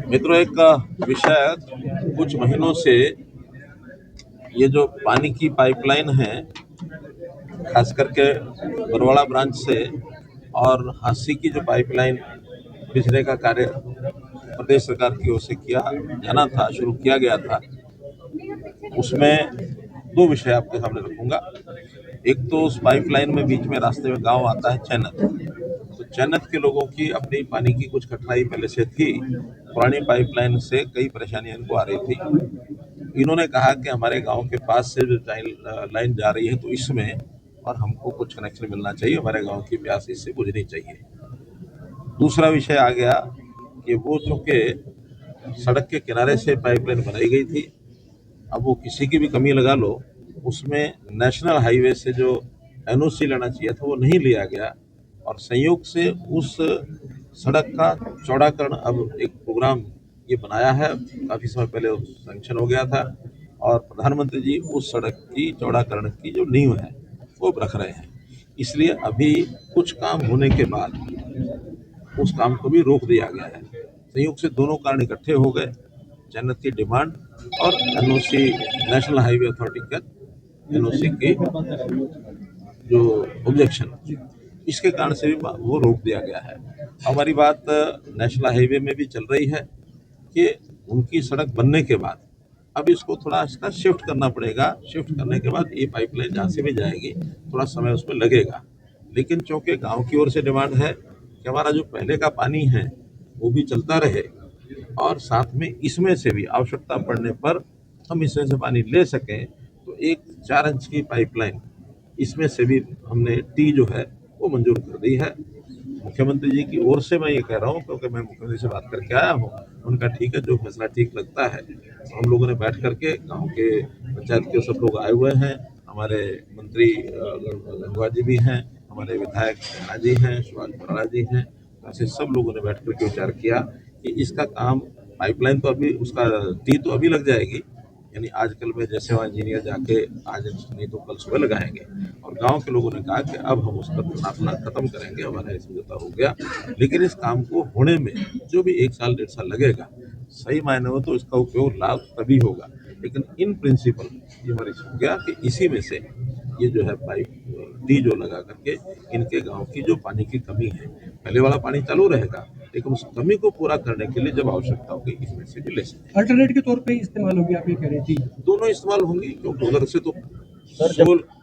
मित्रों, एक विषय कुछ महीनों से ये जो पानी की पाइपलाइन है, खास करके बरवाड़ा ब्रांच से और हांसी की जो पाइपलाइन बिजली का कार्य प्रदेश सरकार की ओर से शुरू किया गया था, उसमें दो विषय आपके सामने रखूंगा। एक तो उस पाइपलाइन में बीच में रास्ते में गांव आता है चैनत, तो चैनत के लोगों की अपनी पानी की कुछ कठिनाई पहले से थी। पुरानी पाइपलाइन से कई परेशानियां इनको आ रही थी। इन्होंने कहा कि हमारे गांव के पास से जो लाइन जा रही है तो इसमें और हमको कुछ कनेक्शन मिलना चाहिए, हमारे गांव की प्यास इससे बुझनी चाहिए। दूसरा विषय आ गया कि वो चूंकि सड़क के किनारे से पाइपलाइन बनाई गई थी, अब वो किसी की भी कमी लगा लो, उसमें नेशनल हाईवे से जो एनओसी लेना चाहिए था वो नहीं लिया गया, और संयोग से उस सड़क का चौड़ाकरण अब एक प्रोग्राम ये बनाया है, काफ़ी समय पहले सैंक्शन हो गया था, और प्रधानमंत्री जी उस सड़क की चौड़ाकरण की जो नींव है वो रख रहे हैं। इसलिए अभी कुछ काम होने के बाद उस काम को भी रोक दिया गया है। संयोग से दोनों कारण इकट्ठे हो गए, जन्नत की डिमांड और एनओसी, नेशनल हाईवे अथॉरिटी का एनओसी की जो ऑब्जेक्शन, इसके कारण से भी वो रोक दिया गया है। हमारी बात नेशनल हाईवे में भी चल रही है कि उनकी सड़क बनने के बाद अब इसको थोड़ा इसका शिफ्ट करना पड़ेगा। शिफ्ट करने के बाद ये पाइपलाइन जहाँ से भी जाएगी थोड़ा समय उसमें लगेगा, लेकिन चूंकि गांव की ओर से डिमांड है कि हमारा जो पहले का पानी है वो भी चलता रहे, और साथ में इसमें से भी आवश्यकता पड़ने पर हम इसमें से पानी ले सकें, तो एक 4 इंच की पाइपलाइन इसमें से भी हमने टी जो है वो मंजूर कर दी है। मुख्यमंत्री जी की ओर से मैं ये कह रहा हूँ क्योंकि मैं मुख्यमंत्री से बात करके आया हूँ, उनका ठीक है, जो फैसला ठीक लगता है। हम लोगों ने बैठ करके गांव के पंचायत के सब लोग आए हुए हैं, हमारे मंत्री गंगवा जी भी हैं, हमारे विधायक सिन्हा जी हैं, सुभाष बराड़ा जी हैं, ऐसे सब लोगों ने बैठ करके विचार किया कि इसका काम, पाइपलाइन तो अभी उसका टी तो अभी लग जाएगी, यानी आजकल में जैसे वहाँ इंजीनियर जाके आज नहीं तो कल सुबह लगाएंगे, और गांव के लोगों ने कहा कि अब हम उसका नापना खत्म करेंगे, हमारा समझौता हो गया। लेकिन इस काम को होने में जो भी 1 साल 1.5 साल लगेगा, सही मायने में तो इसका उपयोग लाभ तभी होगा, लेकिन इन प्रिंसिपल ये हमारी हो गया कि इसी में से ये जो है पाइप डी जो लगा करके इनके गांव की जो पानी की कमी है, पहले वाला पानी चालू रहेगा, लेकिन उस कमी को पूरा करने के लिए जब आवश्यकता होगी इसमें से भी ले सकते। अल्टरनेट के तौर पे इस्तेमाल होगी, आप ये कह रहे थे? दोनों इस्तेमाल होंगी, क्योंकि उधर से तो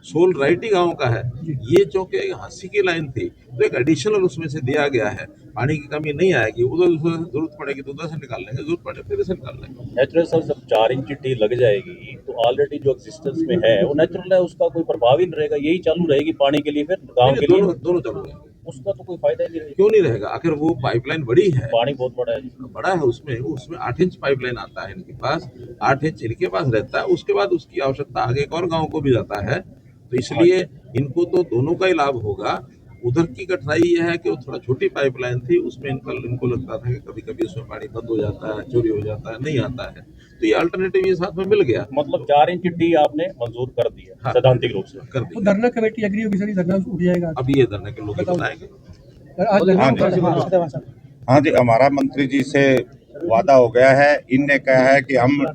सोल राइट ही गाँव का है, ये चौके हांसी की लाइन थी तो एक एडिशनल उसमें से दिया गया है। पानी की कमी नहीं आएगी, उधर जरूरत पड़ेगी तो उधर से निकाल लेंगे, जरूरत पड़े फिर से निकाल लेंगे। नेचुरल सर, जब 4 इंच टी लग जाएगी तो ऑलरेडी जो एग्जिस्टेंस में है वो नेचुरल है, उसका कोई प्रभाव ही नहीं रहेगा, यही चालू रहेगी पानी के लिए, फिर गांव के लिए दोनों चालू रहेंगे, उसका तो कोई फायदा ही नहीं रहेगा। क्यों नहीं रहेगा? आखिर वो पाइपलाइन बड़ी है, पानी बहुत बड़ा है उसमें 8 इंच पाइपलाइन आता है इनके पास, 8 इंच इनके पास रहता है, उसके बाद उसकी आवश्यकता आगे एक और गाँव को भी जाता है, तो इसलिए इनको तो दोनों का ही लाभ होगा। उधर की कठिनाई यह है कि वो थोड़ा छोटी पाइपलाइन थी, उसमें इनको लगता था कि कभी कभी उसमें पानी बंद हो जाता है, चोरी हो जाता है, नहीं आता है, तो ये अल्टरनेटिव ये साथ में मिल गया। मतलब 4 इंच टी आपने मंजूर कर दिया, हाँ, सैद्धांतिक रूप से कर तो दिया। धरना कमेटी एग्री होगी सर, धरना उठ जाएगा? अभी ये धरने के लोग ही बताएंगे। हाँ जी, हमारा मंत्री जी से वादा हो गया है, इनने कहा है कि हम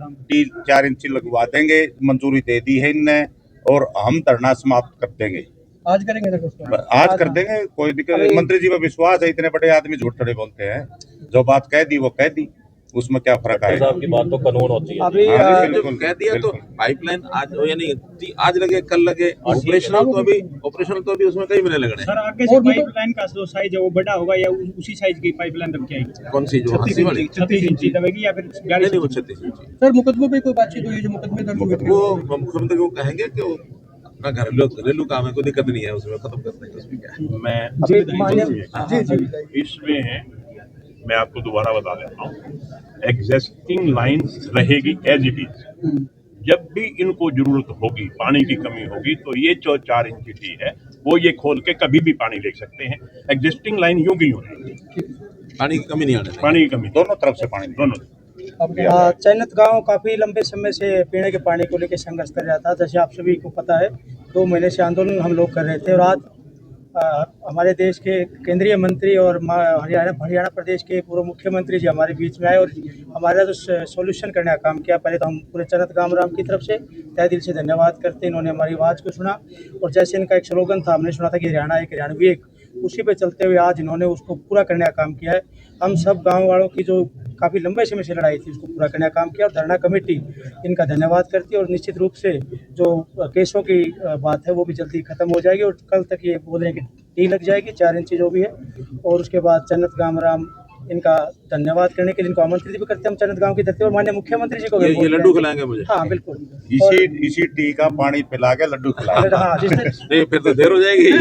4 इंच लगवा देंगे, मंजूरी दे दी है इनने, और हम धरना समाप्त कर देंगे। आज करेंगे सर? आज कर देंगे, कोई दिक्कत। मंत्री जी में विश्वास है, इतने बड़े आदमी झूठ थोड़े बोलते हैं, जो बात कह दी वो कह दी, उसमें क्या फर्क है? साहब की बात तो कानून होती है। अभी जब कह दिया तो पाइपलाइन आज यानी आज लगे कल लगे, ऑपरेशनल तो अभी उसमें कई महीने लगने। सर आगे से पाइपलाइन का जो साइज है वो बड़ा होगा या उसी साइज की पाइपलाइन रख के आएगी? कौन सी, जो हांसी वाली 36 इंची दबेगी या फिर 42 नहीं, वो 36 इंची। सर मुकदमों पे कोई बातचीत हुई? जो मुकदमे दर्ज हुए थे वो मुख्यमंत्री को कहेंगे कि वो अपना घरेलू काम है, कोई दिक्कत नहीं है, उसमें खत्म कर देंगे, उसमें क्या है। मैं इसमें मैं आपको दोबारा बता देता हूँ, एग्जिस्टिंग लाइन रहेगी एज इट इज। जब भी इनको जरूरत होगी, पानी की कमी होगी, तो ये जो 4 इंच टी है वो ये खोल के कभी भी पानी ले सकते हैं। एग्जिस्टिंग लाइन यूं की यूं रहेगी, पानी की कमी नहीं आने देंगे। पानी की कमी दोनों तरफ से पानी, दोनों। चैनत गांव काफी लंबे समय से पीने के पानी को लेकर संघर्ष कर रहा था। जैसे आप सभी को पता है, 2 महीने से आंदोलन हम लोग कर रहे थे, और आज हमारे देश के केंद्रीय मंत्री और हरियाणा प्रदेश के पूर्व मुख्यमंत्री जी हमारे बीच में आए और हमारा जो सॉल्यूशन करने का काम किया। पहले तो हम पूरे चन्नत गामराम की तरफ से तहे दिल से धन्यवाद करते हैं। इन्होंने हमारी आवाज़ को सुना और जैसे इनका एक स्लोगन था, हमने सुना था कि हरियाणा एक हरियाणवी एक, उसी पे चलते हुए आज इन्होंने उसको पूरा करने का काम किया है। हम सब गाँव वालों की जो काफ़ी लंबे समय से लड़ाई थी उसको पूरा करने का काम किया और धरना कमेटी इनका धन्यवाद करती है। और निश्चित रूप से जो केसों की बात है वो भी जल्दी खत्म हो जाएगी और कल तक ये बोल रहे हैं कि टी लग जाएगी 4 इंची जो भी है। और उसके बाद चन्नत गामराम इनका धन्यवाद करने के लिए इनको आमंत्रित भी करते हैं हम चन्नत गांव की धरती और माननीय मुख्यमंत्री जी को ये लड्डू खिलाएंगे मुझे। हाँ बिल्कुल, इसी टी का पानी पिला के लड्डू खिलाएंगे। हाँ जिसने नहीं फिर तो देर हो जाएगी।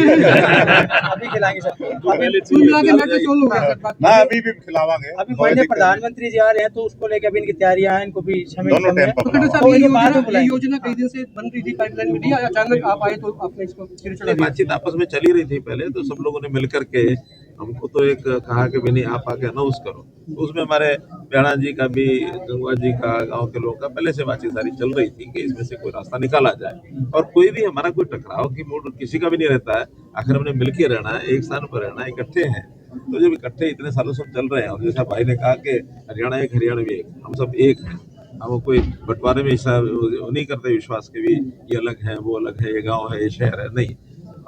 अभी खिलाएंगे सबको। कुल मिला के लड्डू सोल हो गया सर बात। ना अभी भी खिलावांगे। अभी माननीय प्रधानमंत्री जी आ रहे हैं तो उसको लेकर अभी इनकी तैयारियां हैं, इनको भी समय दोनों कम है। टेम्पो डॉक्टर साहब और ये ये बाद में योजना बुलाएंगे। योजना कई दिन से बन रही थी, पाइपलाइन में या अचानक आप आए तो आपने इसको सिर चढ़ा दिया। बातचीत आपस में चली रही थी पहले, तो सब लोगों ने मिलकर के हमको तो एक कहा कि भी नहीं आप आके अनाउंस करो। तो उसमें हमारे प्याणा जी का भी, गंगवा जी का, गांव के लोगों का पहले से बातचीत सारी चल रही थी कि इसमें से कोई रास्ता निकाला जाए। और कोई भी हमारा कोई टकराव की मूड किसी का भी नहीं रहता है। आखिर हमने मिलकर रहना है, एक स्थान पर रहना है, इकट्ठे हैं। तो जब इकट्ठे इतने सालों से चल रहे हैं और जैसा भाई ने कहा कि हरियाणा एक हरियाणवी एक, हम सब एक हैं। हम कोई बंटवारे में ऐसा नहीं करते विश्वास के भी ये अलग है वो अलग है, ये गाँव है ये शहर है, नहीं।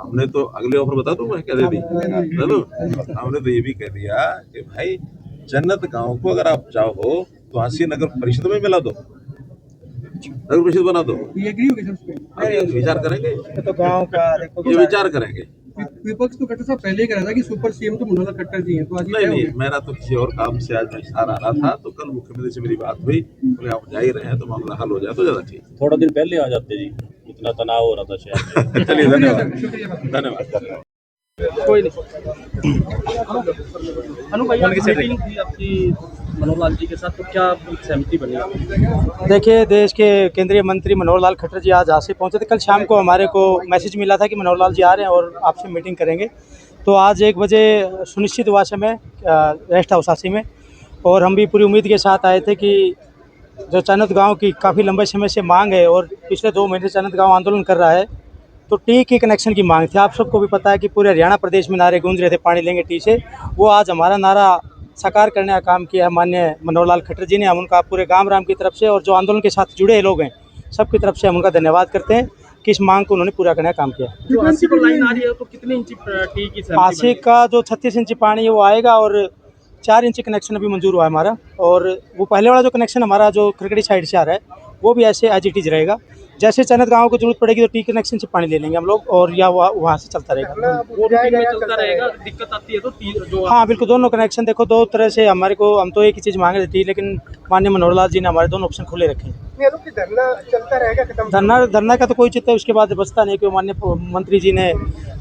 हमने तो अगले ऑफर बता दूं मैं क्या दे दी, हमने तो ये भी कह दिया कि भाई जन्नत गांव को अगर आप चाहो तो हांसी नगर परिषद में मिला दो, नगर परिषद बना दो। ये एग्री हो गई सर उस पे? अब ये विचार करेंगे, ये तो गाँव का देखो ये विचार करेंगे। विपक्ष तो खट्टर साहब पहले ही कह रहा था कि सुपर सीएम तो मनोहर खट्टर जी हैं, तो आज ये नहीं क्या हो नहीं, गया? मेरा तो किसी और काम से आज मैं हिसार आ रहा था, तो कल मुख्यमंत्री से मेरी बात हुई, बोले आप जा ही रहे हैं तो मामला हल हो जाए तो ज्यादा ठीक। थोड़ा दिन पहले आ जाते जी, इतना तनाव हो रहा था शहर में। चलिए धन्यवाद, शुक्रिया सर। धन्यवाद। कोई नहीं। अनु भाई मीटिंग थी आपकी मनोहर लाल जी के साथ, तो क्या सहमति बनी? देखिए, देश के केंद्रीय मंत्री मनोहर लाल खट्टर जी आज हासिल पहुंचे थे। कल शाम को हमारे को मैसेज मिला था कि मनोहर लाल जी आ रहे हैं और आपसे मीटिंग करेंगे। तो आज 1 बजे सुनिश्चित हुआ समय रेस्ट हाउस हासी में, और हम भी पूरी उम्मीद के साथ आए थे कि जो चन्नत गांव की काफ़ी लंबे समय से मांग है और पिछले 2 महीने से चन्नत गांव आंदोलन कर रहा है, तो टी की कनेक्शन की मांग थी। आप सबको भी पता है कि पूरे हरियाणा प्रदेश में नारे गूंज रहे थे पानी लेंगे टी से। वो आज हमारा नारा साकार करने का काम किया है माननीय मनोहर लाल खट्टर जी ने। हम उनका पूरे गामराम की तरफ से और जो आंदोलन के साथ जुड़े लोग हैं सबकी तरफ से हम उनका धन्यवाद करते हैं कि इस मांग को उन्होंने पूरा करने का काम किया। जो 80 पर लाइन आ रही है तो कितने इंची टी की सहमति आशिक बनी? का जो 36 इंची पानी है वो आएगा और 4 इंची कनेक्शन अभी मंजूर हुआ है हमारा। और वो पहले वाला जो कनेक्शन हमारा जो खरकड़ी साइड से आ रहा है वो भी ऐसे एज इट इज रहेगा। जैसे चन्नत गांव को जरूरत पड़ेगी तो टी कनेक्शन से पानी ले लेंगे हम लोग, और या वहाँ से चलता रहेगा। वो रूटीन में चलता रहेगा, दिक्कत आती है तो जो हाँ बिल्कुल, दोनों कनेक्शन देखो 2 तरह से हमारे को, हम तो एक ही चीज़ मांग रहे थे लेकिन माननीय मनोहर लाल जी ने हमारे दोनों ऑप्शन खुले रखे हैं। धरना चलता रहेगा खत्म? धरना का तो कोई चिंता उसके बाद बचता नहीं, क्योंकि माननीय मंत्री जी ने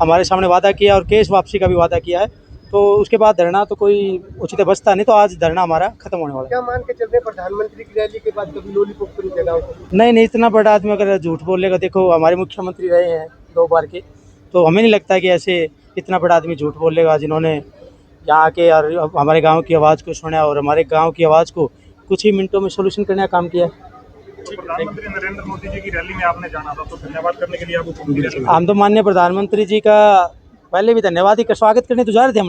हमारे सामने वादा किया और केस वापसी का भी वादा किया है, तो उसके बाद धरना तो कोई उचित बचता नहीं। तो आज धरना हमारा खत्म होने वाला है। क्या मान के चलते हैं प्रधानमंत्री की रैली के बाद कभी लॉलीपॉप तो नहीं देगा उसको? नहीं, इतना बड़ा आदमी अगर झूठ बोलेगा, देखो हमारे मुख्यमंत्री रहे हैं 2 बार के, तो हमें नहीं लगता कि ऐसे इतना बड़ा आदमी झूठ बोलेगा, जिन्होंने यहाँ के और हमारे गांव की आवाज़ को सुना और हमारे गांव की आवाज़ को कुछ ही मिनटों में सोल्यूशन करने का काम किया। प्रधानमंत्री नरेंद्र मोदी जी की रैली में आपने जाना था, तो धन्यवाद करने के लिए आपको हम तो माननीय प्रधानमंत्री जी का पहले भी धन्यवाद ही स्वागत करने तो जा रहे थे।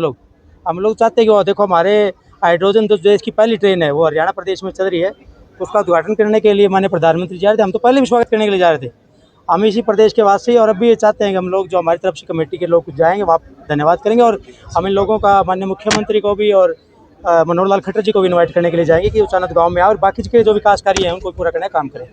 हम लोग चाहते हैं कि वो देखो हमारे हाइड्रोजन जो देश की पहली ट्रेन है वो हरियाणा प्रदेश में चल रही है, तो उसका उद्घाटन करने के लिए माननीय प्रधानमंत्री जा रहे थे। हम तो पहले भी स्वागत करने के लिए जा रहे थे, हम इसी प्रदेश के वासी, और अब भी ये चाहते हैं कि हम लोग जो हमारी तरफ से कमेटी के लोग जाएंगे वहाँ धन्यवाद करेंगे, और हम इन लोगों का माननीय मुख्यमंत्री को भी और मनोहर लाल खट्टर जी को भी इन्वाइट करने के लिए जाएंगे कि वो चन्नत गाँव में आए और बाकी के जो विकास कार्य हैं उनको पूरा करने का काम करें।